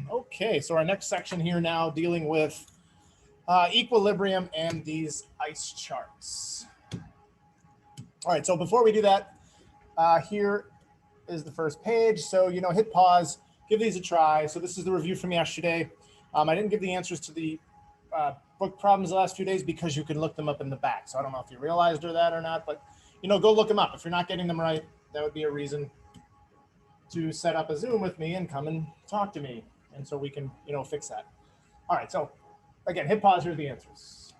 Okay, so our next section here now dealing with equilibrium and these ice charts. All right, so before we do that, here is the first page. So, hit pause, give these a try. So this is the review from yesterday. I didn't give the answers to the book problems the last few days because you can look them up in the back. So I don't know if you realized that or not, but, go look them up. If you're not getting them right, that would be a reason to set up a Zoom with me and come and talk to me. And so we can, fix that. All right, so again, hit pause, here's the answers.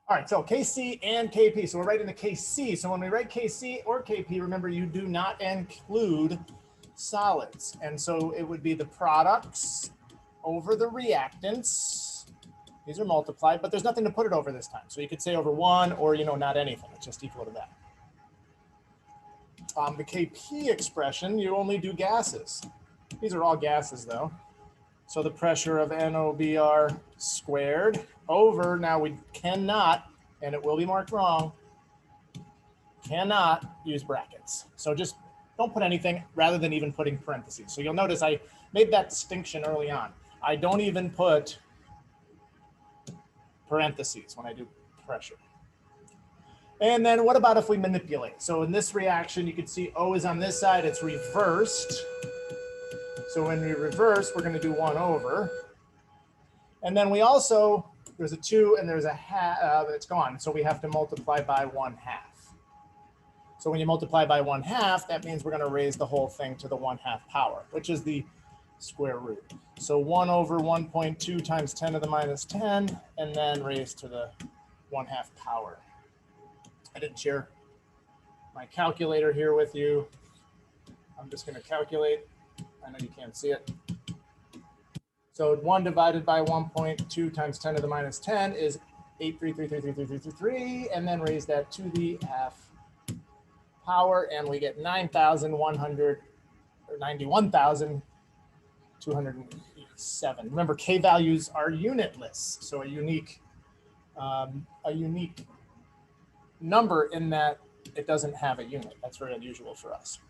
All right, so KC and KP. So we're writing the KC. So when we write KC or KP, remember you do not include solids. And so it would be the products over the reactants. These are multiplied, but there's nothing to put it over this time. So you could say over 1 or, not anything. It's just equal to that. The KP expression, you only do gases. These are all gases though. So the pressure of NOBR squared over, now we cannot, and it will be marked wrong, cannot use brackets. So just don't put anything rather than even putting parentheses. So you'll notice I made that distinction early on. I don't even put parentheses when I do pressure. And then what about if we manipulate? So in this reaction, you can see O is on this side, it's reversed. So when we reverse, we're going to do 1 over. And then we also, there's a 2 and there's a half, it's gone. So we have to multiply by 1/2. So when you multiply by 1/2, that means we're going to raise the whole thing to the 1/2 power, which is the square root. So 1 over 1.2 times 10 to the minus 10, and then raised to the 1/2 power. I didn't share my calculator here with you. I'm just going to calculate. I know you can't see it. So 1 divided by 1.2 times 10 to the minus 10 is 833333333, and then raise that to the 1/2 power, and we get 9,100 or 91,287. Remember, K values are unitless, so a unique number in that it doesn't have a unit. That's very unusual for us.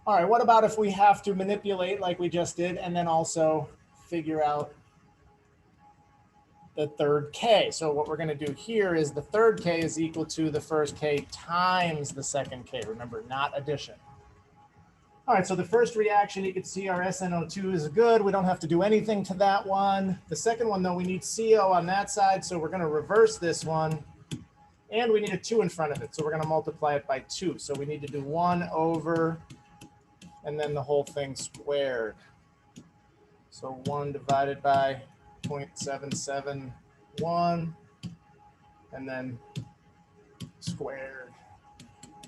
All right, what about if we have to manipulate like we just did and then also figure out the third K? So what we're going to do here is the third K is equal to the first K times the second K. Remember, not addition. All right, so the first reaction, you can see our SNO2 is good. We don't have to do anything to that one. The second one, though, we need CO on that side, so we're going to reverse this one. And we need a 2 in front of it, so we're going to multiply it by 2. So we need to do 1 over, and then the whole thing squared. So 1 divided by 0.771, and then squared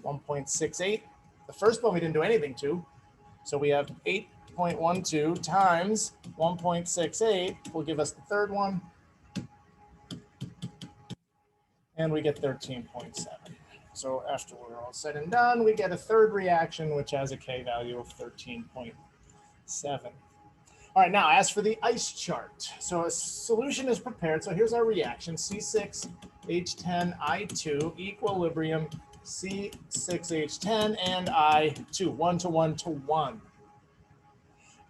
1.68. The first one we didn't do anything to, so we have 8.12 times 1.68 will give us the third one, and we get 13.7. So after we're all said and done, we get a third reaction, which has a K value of 13.7. All right, now as for the ice chart. So a solution is prepared. So here's our reaction, C6H10I2, equilibrium, C6H10 and I2, 1 to 1 to 1.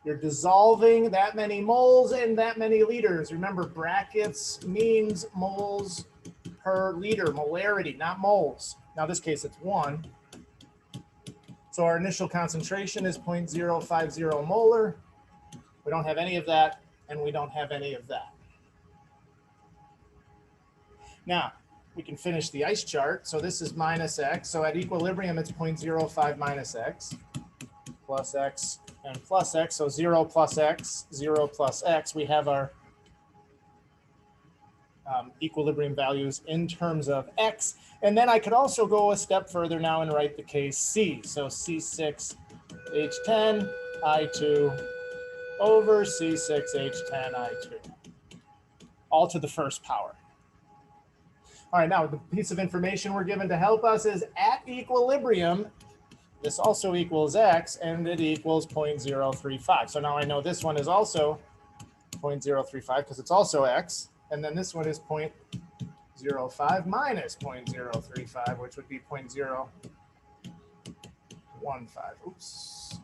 You're dissolving that many moles in that many liters. Remember, brackets means moles per liter, molarity, not moles. Now, in this case, it's 1. So our initial concentration is 0.050 molar. We don't have any of that, and we don't have any of that. Now, we can finish the ice chart. So this is minus X. So at equilibrium, it's 0.05 minus X, plus X, and plus X. So 0 plus X, 0 plus X. We have our equilibrium values in terms of X. And then I could also go a step further now and write the case C. So C6H10, I2 over C6H10, I2, all to the first power. All right, now the piece of information we're given to help us is at equilibrium, this also equals X, and it equals 0.035. So now I know this one is also 0.035 because it's also X. And then this one is 0.05 minus 0.035, which would be 0.035. Oops.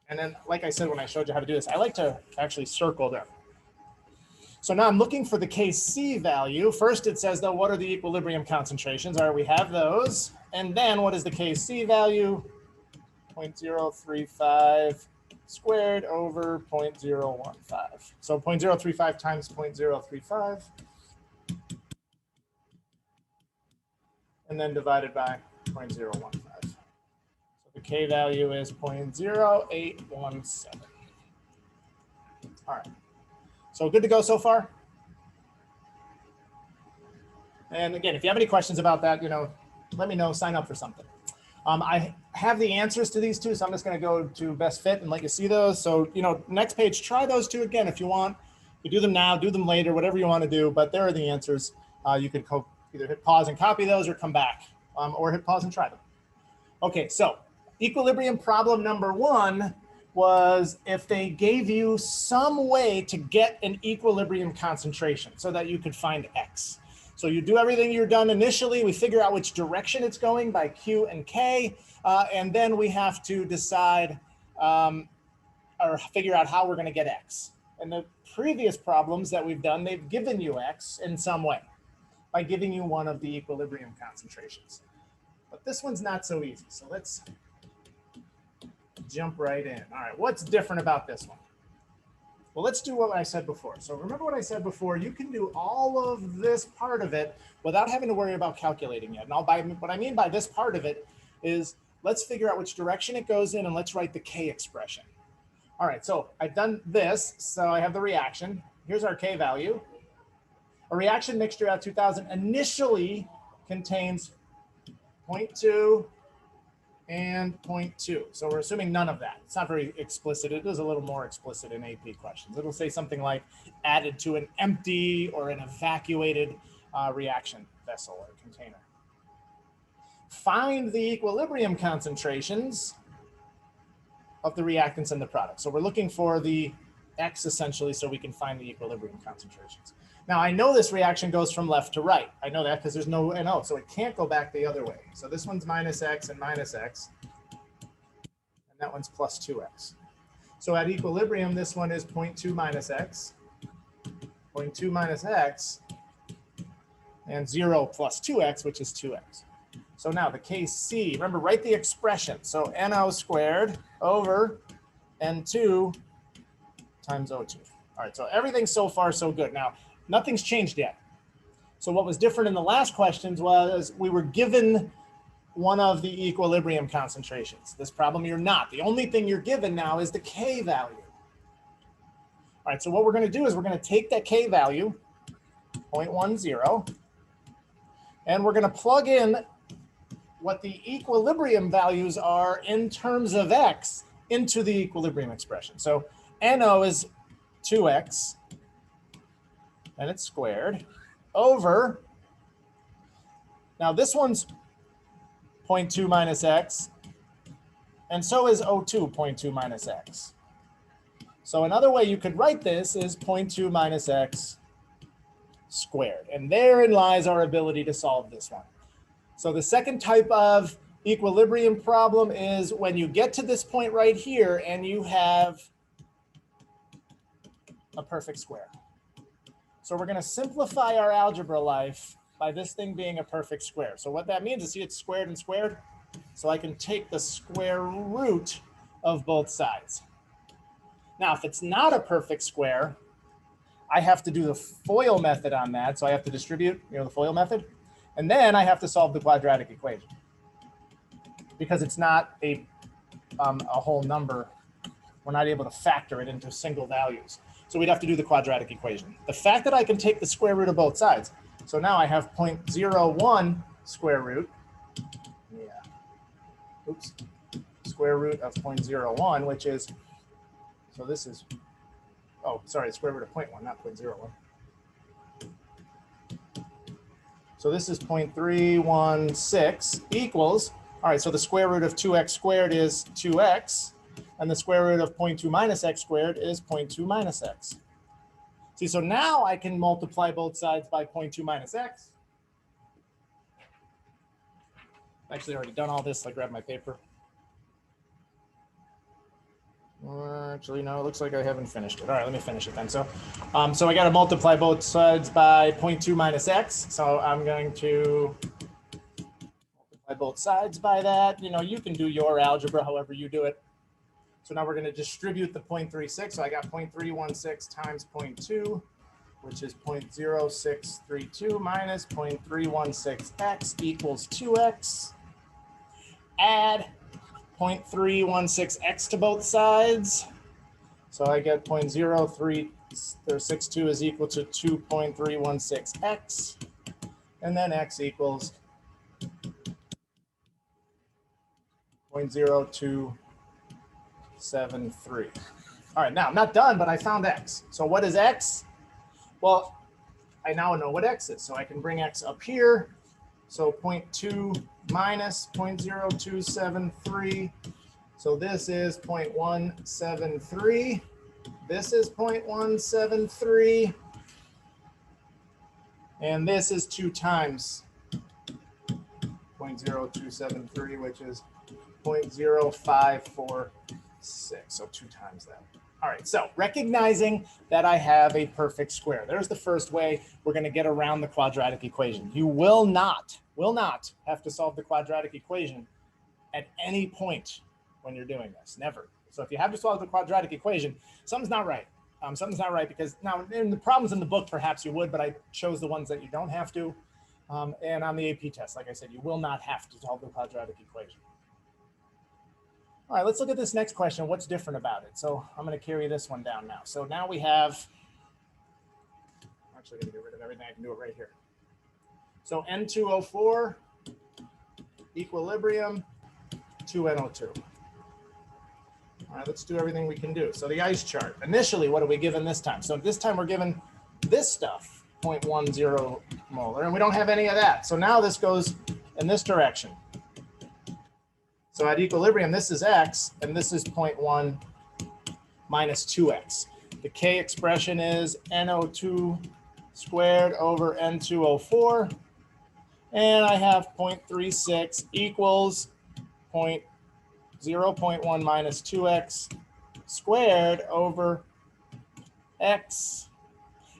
And then, like I said, when I showed you how to do this, I like to actually circle them. So now I'm looking for the Kc value. First, it says, though, what are the equilibrium concentrations? All right, we have those. And then what is the Kc value? 0.035 squared over 0.015. So 0.035 times 0.035. And then divided by 0.015. So the K value is 0.0817. All right. So good to go so far? And again, if you have any questions about that, let me know, sign up for something. I have the answers to these two, so I'm just going to go to best fit and let you see those. So, next page, try those two again if you want. You do them now, do them later, whatever you want to do, but there are the answers. You could either hit pause and copy those or come back, or hit pause and try them. Okay, so equilibrium problem number 1 was if they gave you some way to get an equilibrium concentration so that you could find X. So you do everything you're done initially. We figure out which direction it's going by Q and K. And then we have to decide or figure out how we're going to get X. And the previous problems that we've done, they've given you X in some way by giving you one of the equilibrium concentrations. But this one's not so easy. So let's jump right in. All right, what's different about this one? Well, let's do what I said before. So remember what I said before, you can do all of this part of it without having to worry about calculating it. And what I mean by this part of it is let's figure out which direction it goes in and let's write the K expression. All right, so I've done this. So I have the reaction. Here's our K value. A reaction mixture at 2000 initially contains 0.2 and 0.2. So we're assuming none of that. It's not very explicit. It is a little more explicit in AP questions. It'll say something like added to an empty or an evacuated reaction vessel or container. Find the equilibrium concentrations of the reactants and the product. So we're looking for the X essentially so we can find the equilibrium concentrations. Now I know this reaction goes from left to right. I know that because there's no NO, so it can't go back the other way. So this one's minus X and minus X, and that one's plus 2X. So at equilibrium, this one is 0.2 minus X, 0.2 minus X, and 0 plus 2X, which is 2X. So now the Kc, remember, write the expression. So NO squared over N2 times O2. All right, so everything so far so good. Now, nothing's changed yet. So what was different in the last questions was we were given one of the equilibrium concentrations. This problem you're not. The only thing you're given now is the K value. All right, so what we're going to do is we're going to take that K value, 0.10, and we're going to plug in what the equilibrium values are in terms of X into the equilibrium expression. So NO is 2X, and it's squared, over, now this one's 0.2 minus X, and so is O2 0.2 minus X. So another way you could write this is 0.2 minus X squared. And therein lies our ability to solve this one. So the second type of equilibrium problem is when you get to this point right here and you have a perfect square. So we're going to simplify our algebra life by this thing being a perfect square. So what that means is, see, it's squared and squared. So I can take the square root of both sides. Now, if it's not a perfect square, I have to do the FOIL method on that. So I have to distribute, the FOIL method. And then I have to solve the quadratic equation. Because it's not a whole number, we're not able to factor it into single values. So we'd have to do the quadratic equation. The fact that I can take the square root of both sides. So now I have 0.01 square root. Oops. Square root of 0.01, which is, so this is, oh, sorry, square root of 0.1, not 0.01. So this is 0.316 equals, all right, so the square root of 2x squared is 2x, and the square root of 0.2 minus x squared is 0.2 minus x. See, so now I can multiply both sides by 0.2 minus x. Actually already done all this. I grabbed my paper. Actually, no, it looks like I haven't finished it. All right, let me finish it then. So I got to multiply both sides by 0.2 minus x. So I'm going to multiply both sides by that. You know, you can do your algebra however you do it. So now we're going to distribute the 0.36. So I got 0.316 times 0.2, which is 0.0632 minus 0.316x equals 2x. Add 0.316x to both sides. So I get 0.0362 is equal to 2.316x. And then x equals 0.0273. All right, now I'm not done, but I found x. So what is x? Well, I now know what x is. So I can bring x up here. So 0.2 minus 0.0273. So this is 0.173. This is 0.173. And this is 2 times 0.0273, which is 0.0546. So 2 times that. All right, so recognizing that I have a perfect square. There's the first way we're going to get around the quadratic equation. You will not have to solve the quadratic equation at any point when you're doing this, never. So if you have to solve the quadratic equation, something's not right. Something's not right because now in the problems in the book, perhaps you would, but I chose the ones that you don't have to. And on the AP test, like I said, you will not have to solve the quadratic equation. All right, let's look at this next question. What's different about it? So I'm going to carry this one down now. So now we have, I'm actually going to get rid of everything. I can do it right here. So N2O4, equilibrium, 2NO2. All right, let's do everything we can do. So the ice chart. Initially, what are we given this time? So this time we're given this stuff, 0.10 molar, and we don't have any of that. So now this goes in this direction. So at equilibrium, this is x, and this is 0.1 minus 2x. The K expression is NO2 squared over N2O4. And I have 0.36 equals 0.1 minus 2x squared over x.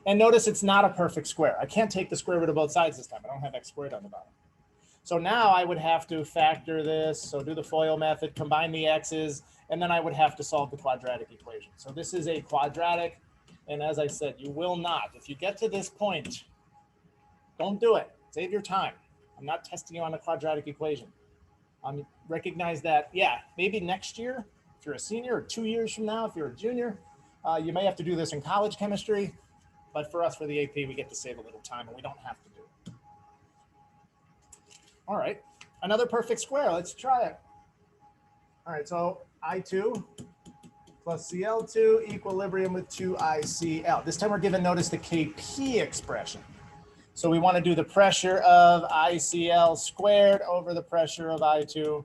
And notice it's not a perfect square. I can't take the square root of both sides this time. I don't have x squared on the bottom. So now I would have to factor this. So do the FOIL method, combine the x's, and then I would have to solve the quadratic equation. So this is a quadratic. And as I said, you will not. If you get to this point, don't do it. Save your time. I'm not testing you on the quadratic equation. Recognize that, yeah, maybe next year, if you're a senior, or 2 years from now, if you're a junior, you may have to do this in college chemistry. But for us, for the AP, we get to save a little time, and we don't have to do it. All right, another perfect square. Let's try it. All right, so I2 plus Cl2 equilibrium with 2ICl. This time we're given, notice, the Kp expression. So we want to do the pressure of ICl squared over the pressure of I2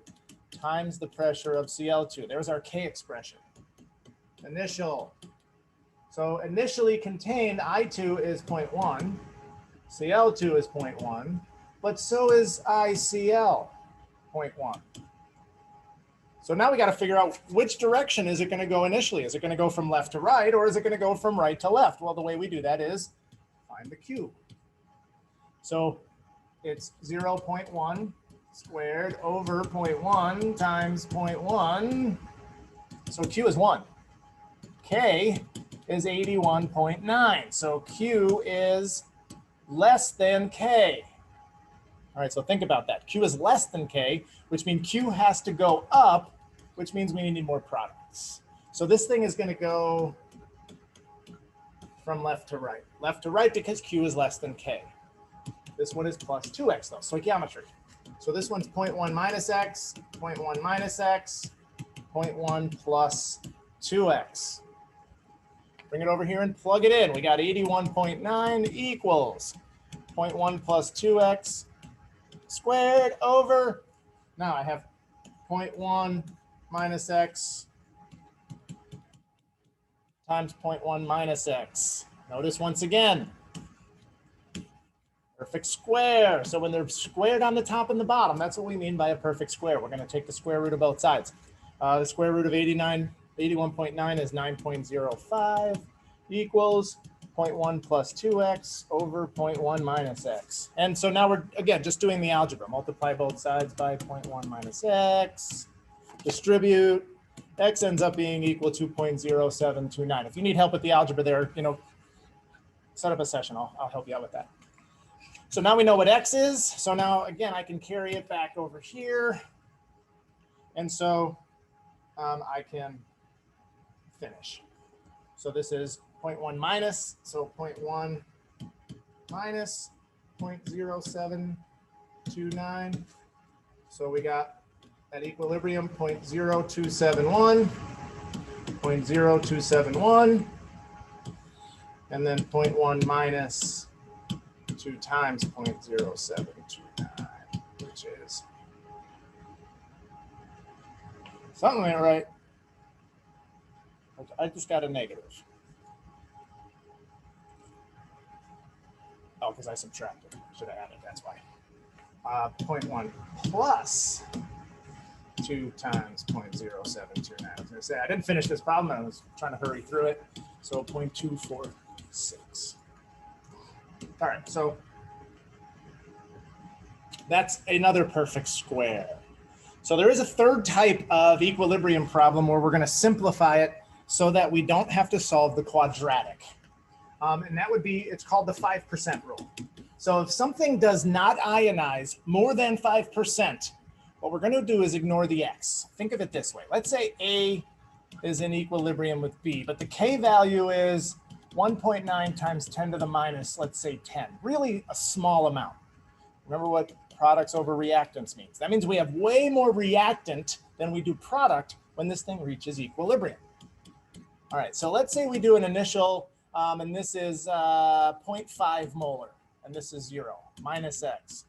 times the pressure of Cl2. There's our K expression. Initial. So initially contained I2 is 0.1, Cl2 is 0.1, but so is ICl, 0.1. So now we got to figure out which direction is it going to go initially. Is it going to go from left to right, or is it going to go from right to left? Well, the way we do that is find the Q. So it's 0.1 squared over 0.1 times 0.1. So Q is 1. K is 81.9. So Q is less than K. All right, so think about that. Q is less than K, which means Q has to go up, which means we need more products. So this thing is going to go from left to right. Left to right because Q is less than K. This one is plus 2x though, stoichiometry. So this one's 0.1 minus x, 0.1 minus x, 0.1 plus 2x. Bring it over here and plug it in. We got 81.9 equals 0.1 plus 2x squared over, now I have 0.1 minus x times 0.1 minus x. Notice once again, Perfect square. So when they're squared on the top and the bottom, that's what we mean by a perfect square. We're going to take the square root of both sides. The square root of 81.9 is 9.05 equals 0.1 plus 2x over 0.1 minus x. And so now we're, again, just doing the algebra. Multiply both sides by 0.1 minus x. Distribute. X ends up being equal to 0.0729. If you need help with the algebra there, set up a session. I'll help you out with that. So now we know what x is. So now, again, I can carry it back over here. And so I can finish. So this is 0.1 minus, so 0.1 minus 0.0729. So we got at equilibrium 0.0271, 0.0271, and then 0.1 minus 2 times 0.0729, which is something ain't right. I just got a negative. Oh, because I subtracted. Should have added, that's why. 0.1 plus 2 times 0.0729. I was going to say, I didn't finish this problem. I was trying to hurry through it. So 0.246. All right, so that's another perfect square. So there is a third type of equilibrium problem where we're going to simplify it so that we don't have to solve the quadratic. And that would be, it's called the 5% rule. So if something does not ionize more than 5%, what we're going to do is ignore the x. Think of it this way. Let's say A is in equilibrium with B, but the K value is 1.9 times 10 to the minus, let's say 10. Really a small amount. Remember what products over reactants means. That means we have way more reactant than we do product when this thing reaches equilibrium. All right, so let's say we do an initial, and this is 0.5 molar, and this is 0, minus x.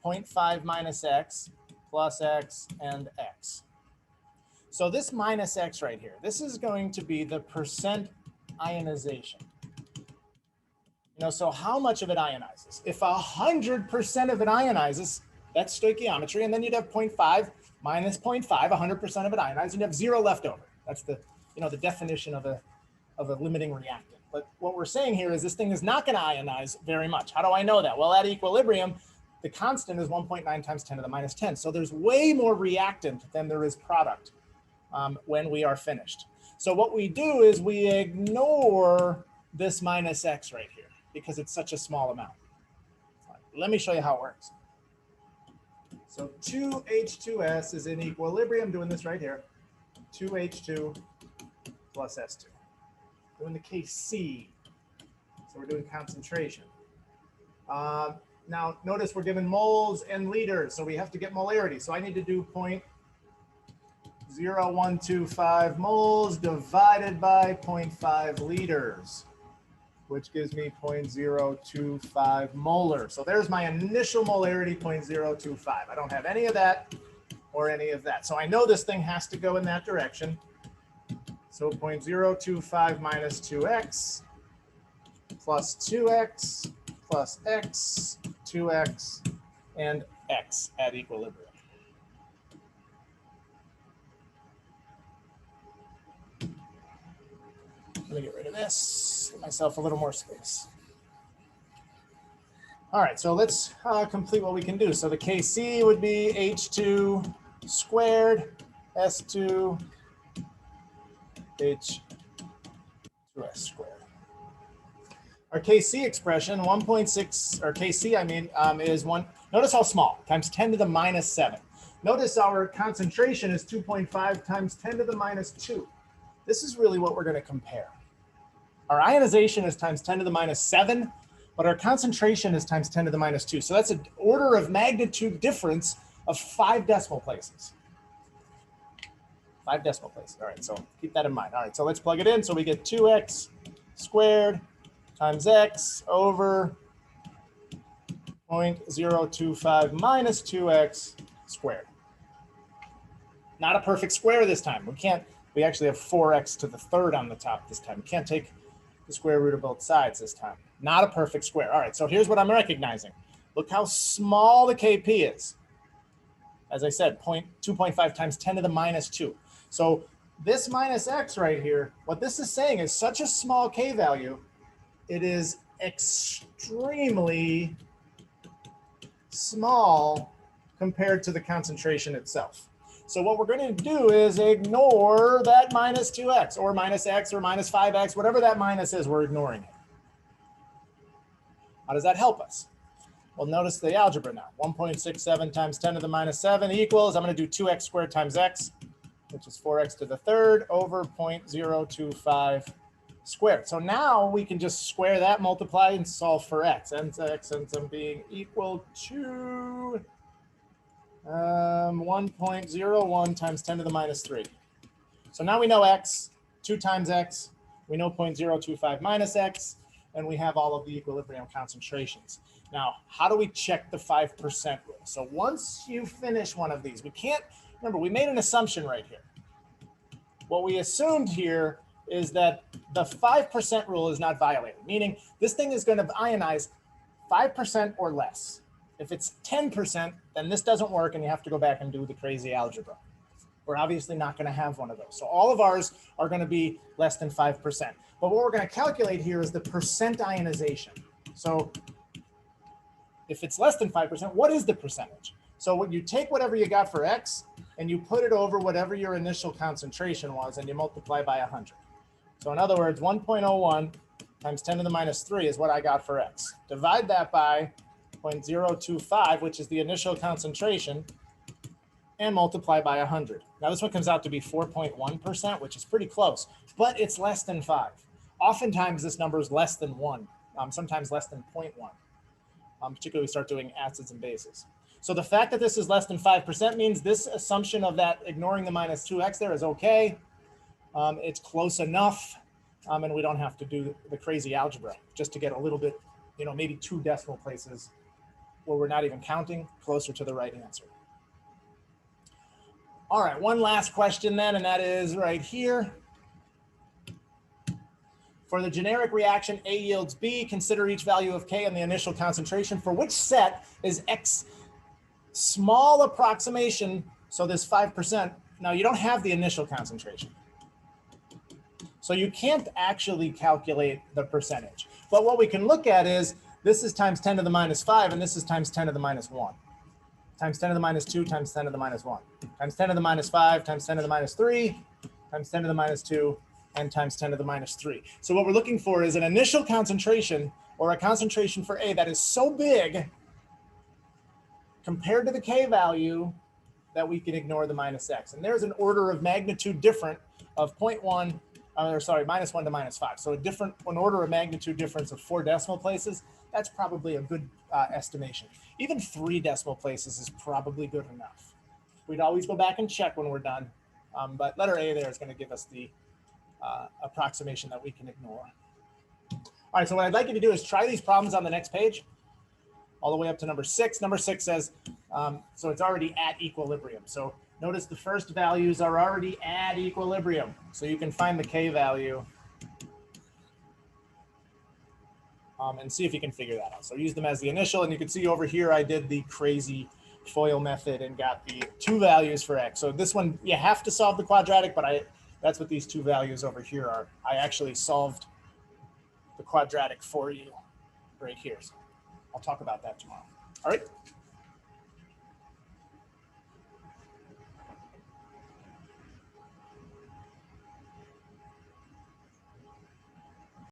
0.5 minus x plus x and x. So this minus x right here, this is going to be the percent ionization. So how much of it ionizes? If 100% of it ionizes, that's stoichiometry, and then you'd have 0.5 minus 0.5, 100% of it ionizes, and you have 0 left over. That's the, the definition of a limiting reactant. But what we're saying here is this thing is not going to ionize very much. How do I know that? Well, at equilibrium, the constant is 1.9 times 10 to the minus 10. So there's way more reactant than there is product when we are finished. So what we do is we ignore this minus x right here because it's such a small amount. Let me show you how it works. So 2H2S is in equilibrium, doing this right here, 2H2 plus S2. Doing the Kc, so we're doing concentration. Now notice we're given moles and liters, so we have to get molarity. So I need to do 0.0125 moles divided by 0.5 liters, which gives me 0.025 molar. So there's my initial molarity, 0.025. I don't have any of that or any of that. So I know this thing has to go in that direction. So 0.025 minus 2x plus 2x plus x, 2x, and x at equilibrium. Let me get rid of this, give myself a little more space. All right, so let's complete what we can do. So the Kc would be H2 squared, S2, H2S squared. Our Kc expression, 1.6, or Kc, I mean, is 1. Notice how small, times 10 to the minus 7. Notice our concentration is 2.5 times 10 to the minus 2. This is really what we're going to compare. Our ionization is times 10 to the minus 7, but our concentration is times 10 to the minus 2. So that's an order of magnitude difference of 5 decimal places. 5 decimal places. All right, so keep that in mind. All right, so let's plug it in. So we get 2x squared times x over 0.025 minus 2x squared. Not a perfect square this time. We actually have 4x to the third on the top this time. We can't take the square root of both sides this time. Not a perfect square. All right, so here's what I'm recognizing. Look how small the KP is. As I said, 2.5 times 10 to the minus 2. So this minus x right here, what this is saying is such a small k value, it is extremely small compared to the concentration itself. So what we're going to do is ignore that minus 2x or minus x or minus 5x, whatever that minus is, we're ignoring it. How does that help us? Well, notice the algebra now. 1.67 times 10 to the minus 7 equals, I'm going to do 2x squared times x, which is 4x to the third over 0.025 squared. So now we can just square that, multiply, and solve for x. Ends up being equal to 1.01 times 10 to the minus 3. So now we know x, 2 times x. We know 0.025 minus x, and we have all of the equilibrium concentrations. Now, how do we check the 5% rule? So once you finish one of these, we can't, remember, we made an assumption right here. What we assumed here is that the 5% rule is not violated, meaning this thing is going to ionize 5% or less. If it's 10%, then this doesn't work and you have to go back and do the crazy algebra. We're obviously not going to have one of those. So all of ours are going to be less than 5%. But what we're going to calculate here is the percent ionization. So if it's less than 5%, what is the percentage? So what you take whatever you got for x and you put it over whatever your initial concentration was and you multiply by 100. So in other words, 1.01 times 10 to the minus 3 is what I got for x. Divide that by 0.025, which is the initial concentration, and multiply by 100. Now this one comes out to be 4.1%, which is pretty close, but it's less than 5. Oftentimes this number is less than 1, sometimes less than 0.1. Particularly we start doing acids and bases. So the fact that this is less than 5% means this assumption of that ignoring the minus 2x there is okay. It's close enough, and we don't have to do the crazy algebra just to get a little bit, maybe 2 decimal places where we're not even counting closer to the right answer. All right, one last question then, and that is right here. For the generic reaction A yields B, consider each value of K and the initial concentration. For which set is X small approximation, so this 5%, now you don't have the initial concentration. So you can't actually calculate the percentage. But what we can look at is, this is times 10 to the minus 5, and this is times 10 to the minus 1. Times 10 to the minus 2, times 10 to the minus 1. Times 10 to the minus 5, times 10 to the minus 3, times 10 to the minus 2, and times 10 to the minus 3. So what we're looking for is an initial concentration, or a concentration for A that is so big compared to the K value that we can ignore the minus X. And there's an order of magnitude different of minus 1 to minus 5. So an order of magnitude difference of 4 decimal places. That's probably a good estimation. Even 3 decimal places is probably good enough. We'd always go back and check when we're done. But letter A there is going to give us the approximation that we can ignore. All right, so what I'd like you to do is try these problems on the next page, all the way up to number 6. Number 6 says, so it's already at equilibrium. So notice the first values are already at equilibrium. So you can find the K value and see if you can figure that out. So use them as the initial, and you can see over here I did the crazy FOIL method and got the 2 values for X. So this one, you have to solve the quadratic, but that's what these 2 values over here are. I actually solved the quadratic for you right here. So I'll talk about that tomorrow. All right.